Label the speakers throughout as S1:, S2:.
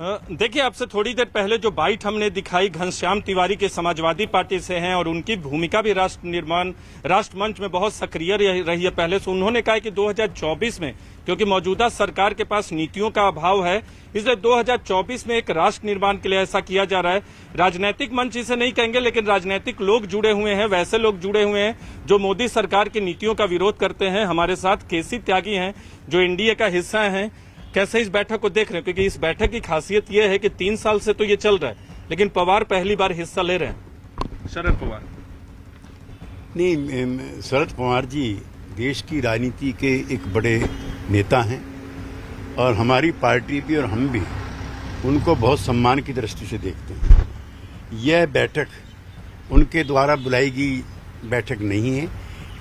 S1: देखिए, आपसे थोड़ी देर पहले जो बाइट हमने दिखाई घनश्याम तिवारी के समाजवादी पार्टी से हैं और उनकी भूमिका भी राष्ट्र मंच में बहुत सक्रिय रही है पहले से। उन्होंने कहा कि 2024 में क्योंकि मौजूदा सरकार के पास नीतियों का अभाव है, इसलिए 2024 में एक राष्ट्र निर्माण के लिए ऐसा किया जा रहा है। राजनीतिक मंच इसे नहीं कहेंगे, लेकिन राजनीतिक लोग जुड़े हुए हैं, वैसे लोग जुड़े हुए हैं जो मोदी सरकार की नीतियों का विरोध करते हैं। हमारे साथ केसी त्यागी हैं जो एनडीए का हिस्सा हैं। कैसे इस बैठक को देख रहे हैं, क्योंकि इस बैठक की खासियत यह है कि 3 साल से तो ये चल रहा है, लेकिन पवार पहली बार हिस्सा ले रहे हैं। शरद पवार
S2: नहीं, शरद पवार जी देश की राजनीति के एक बड़े नेता हैं और हमारी पार्टी भी और हम भी उनको बहुत सम्मान की दृष्टि से देखते हैं। यह बैठक उनके द्वारा बुलाई गई बैठक नहीं है,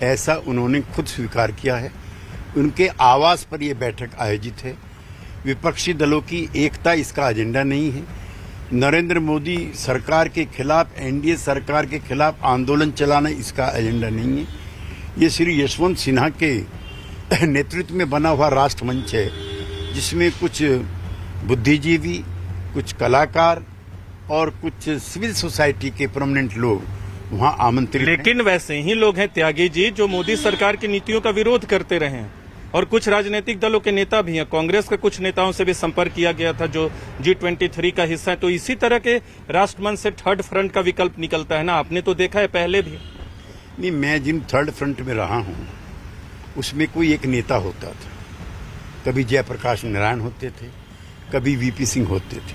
S2: ऐसा उन्होंने खुद स्वीकार किया है। उनके आवास पर यह बैठक आयोजित है। विपक्षी दलों की एकता इसका एजेंडा नहीं है। नरेंद्र मोदी सरकार के खिलाफ, एनडीए सरकार के खिलाफ आंदोलन चलाना इसका एजेंडा नहीं है। ये श्री यशवंत सिन्हा के नेतृत्व में बना हुआ राष्ट्र मंच है, जिसमें कुछ बुद्धिजीवी, कुछ कलाकार और कुछ सिविल सोसाइटी के प्रोमिनेंट लोग वहां आमंत्रित हैं।
S1: लेकिन वैसे ही लोग हैं त्यागी जी जो मोदी सरकार की नीतियों का विरोध करते रहे हैं, और कुछ राजनीतिक दलों के नेता भी हैं। कांग्रेस के कुछ नेताओं से भी संपर्क किया गया था जो G23 का हिस्सा है। तो इसी तरह के राष्ट्रमंच से थर्ड फ्रंट का विकल्प निकलता है ना, आपने तो देखा है पहले भी।
S2: नहीं, मैं जिन थर्ड फ्रंट में रहा हूं उसमें कोई एक नेता होता था। कभी जयप्रकाश नारायण होते थे, कभी वीपी सिंह होते थे।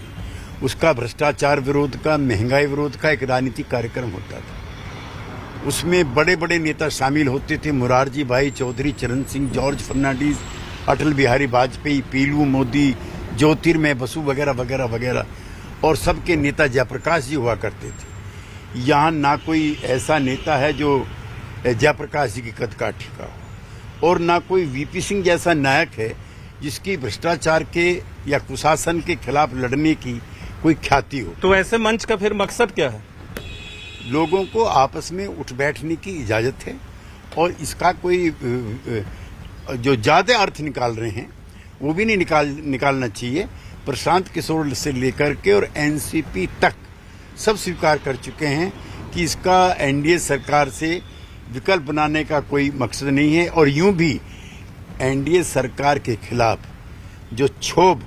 S2: उसका भ्रष्टाचार विरोध का, महंगाई विरोध का एक राजनीतिक कार्यक्रम होता था। उसमें बड़े बड़े नेता शामिल होते थे, मुरारजी भाई चौधरी, चरण सिंह, जॉर्ज फर्नांडिस, अटल बिहारी वाजपेयी, पीलू मोदी, ज्योतिर्मय बसु वगैरह वगैरह वगैरह, और सबके नेता जयप्रकाश जी हुआ करते थे। यहाँ ना कोई ऐसा नेता है जो जयप्रकाश जी की कद काठी का हो, और ना कोई वीपी सिंह जैसा नायक है जिसकी भ्रष्टाचार के या कुशासन के खिलाफ लड़ने की कोई ख्याति हो।
S1: तो ऐसे मंच का फिर मकसद क्या है?
S2: लोगों को आपस में उठ बैठने की इजाजत है, और इसका कोई जो ज्यादा अर्थ निकाल रहे हैं वो भी नहीं निकालना चाहिए। प्रशांत किशोर से लेकर के और एनसीपी तक सब स्वीकार कर चुके हैं कि इसका एनडीए सरकार से विकल्प बनाने का कोई मकसद नहीं है। और यूं भी एनडीए सरकार के खिलाफ जो क्षोभ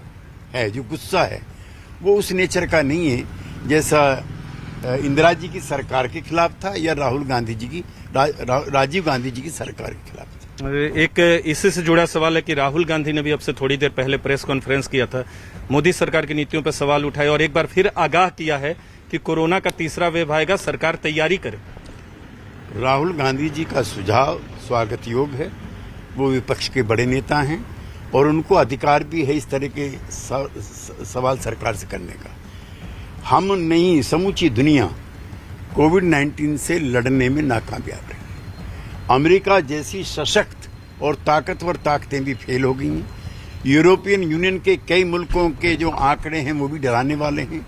S2: है, जो गुस्सा है, वो उस नेचर का नहीं है जैसा इंदिरा जी की सरकार के खिलाफ था या राजीव गांधी जी की सरकार के खिलाफ था।
S1: एक इसी से जुड़ा सवाल है कि राहुल गांधी ने भी अब से थोड़ी देर पहले प्रेस कॉन्फ्रेंस किया था, मोदी सरकार की नीतियों पर सवाल उठाए और एक बार फिर आगाह किया है कि कोरोना का तीसरा वेव आएगा, सरकार तैयारी करे।
S2: राहुल गांधी जी का सुझाव स्वागत योग्य है। वो विपक्ष के बड़े नेता हैं और उनको अधिकार भी है इस तरह के सवाल सरकार से करने का। हम नहीं, समूची दुनिया कोविड-19 से लड़ने में नाकामयाब रही। अमेरिका जैसी सशक्त और ताकतवर ताकतें भी फेल हो गई हैं। यूरोपियन यूनियन के कई मुल्कों के जो आंकड़े हैं वो भी डराने वाले हैं,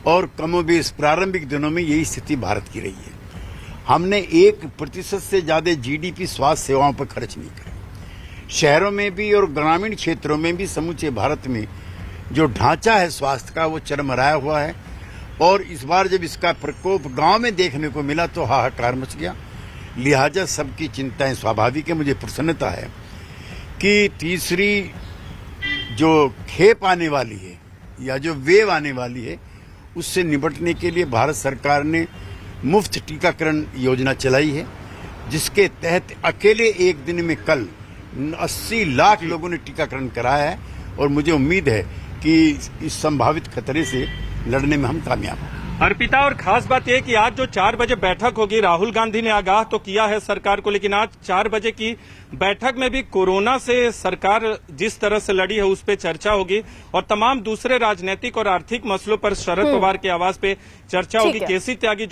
S2: और कमोबेश प्रारंभिक दिनों में यही स्थिति भारत की रही है। हमने 1% से ज्यादा जीडीपी स्वास्थ्य सेवाओं पर खर्च नहीं करा। शहरों में भी और ग्रामीण क्षेत्रों में भी समूचे भारत में जो ढांचा है स्वास्थ्य का वो चरमराया हुआ है। और इस बार जब इसका प्रकोप गांव में देखने को मिला तो हाहाकार मच गया। लिहाजा सबकी चिंताएं स्वाभाविक है। मुझे प्रसन्नता है कि तीसरी जो खेप आने वाली है या जो वेव आने वाली है उससे निपटने के लिए भारत सरकार ने मुफ्त टीकाकरण योजना चलाई है, जिसके तहत अकेले एक दिन में कल 80 लाख लोगों ने टीकाकरण कराया है। और मुझे उम्मीद है कि इस संभावित खतरे से लड़ने में हम कामयाब हों।
S1: अर्पिता, और खास बात यह कि आज जो 4 बजे बैठक होगी, राहुल गांधी ने आगाह तो किया है सरकार को, लेकिन आज 4 बजे की बैठक में भी कोरोना से सरकार जिस तरह से लड़ी है उस पर चर्चा होगी और तमाम दूसरे राजनीतिक और आर्थिक मसलों पर शरद पवार के आवाज पे चर्चा होगी। केसी त्यागी